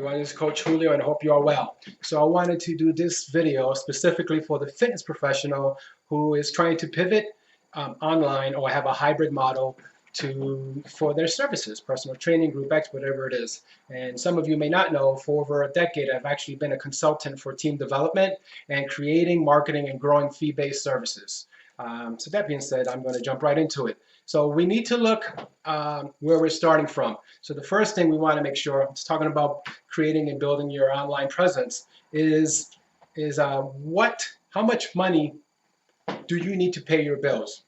everyone, this is Coach Julio and I hope you are well. So I wanted to do this video specifically for the fitness professional who is trying to pivot online or have a hybrid model for their services, personal training, group X, whatever it is. And some of you may not know, for over a decade, I've actually been a consultant for team development and creating, marketing, and growing fee-based services. So that being said, I'm going to jump right into it. So we need to look where we're starting from. So the first thing we want to make sure, it's talking about creating and building your online presence, is how much money do you need to pay your bills?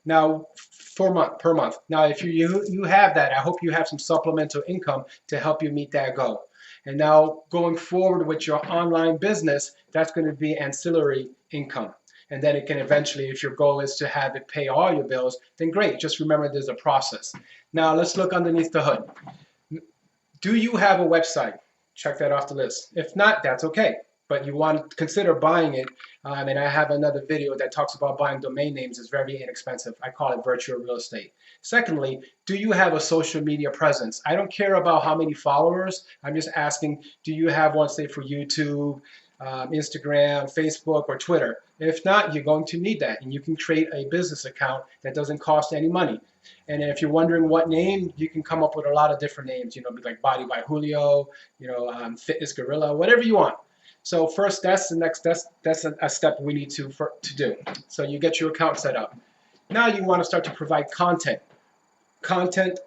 Now, per month. Now, if you have that, I hope you have some supplemental income to help you meet that goal. And now, going forward with your online business, that's going to be ancillary income. And then it can eventually, if your goal is to have it pay all your bills, then great. Just remember there's a process. Now, let's look underneath the hood. Do you have a website? Check that off the list. If not, that's okay. But you want to consider buying it. And I have another video that talks about buying domain names. It's very inexpensive. I call it virtual real estate. Secondly, do you have a social media presence? I don't care about how many followers. I'm just asking, do you have one, say, for YouTube, Instagram, Facebook, or Twitter? If not, you're going to need that. And you can create a business account that doesn't cost any money. And if you're wondering what name, you can come up with a lot of different names. Like Body by Julio, Fitness Gorilla, whatever you want. So first, that's the next. That's a step we need to do. So you get your account set up. Now you want to start to provide content. Content.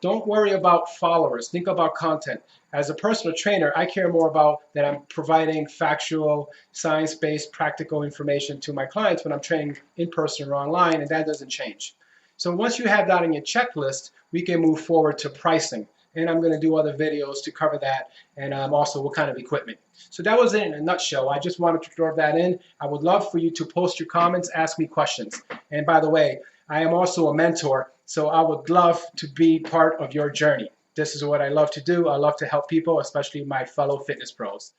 Don't worry about followers. Think about content. As a personal trainer, I care more about that I'm providing factual, science-based, practical information to my clients when I'm training in person or online, and that doesn't change. So once you have that on your checklist, we can move forward to pricing. And I'm going to do other videos to cover that, and also what kind of equipment. So that was it in a nutshell. I just wanted to throw that in. I would love for you to post your comments, ask me questions. And by the way, I am also a mentor, so I would love to be part of your journey. This is what I love to do. I love to help people, especially my fellow fitness pros.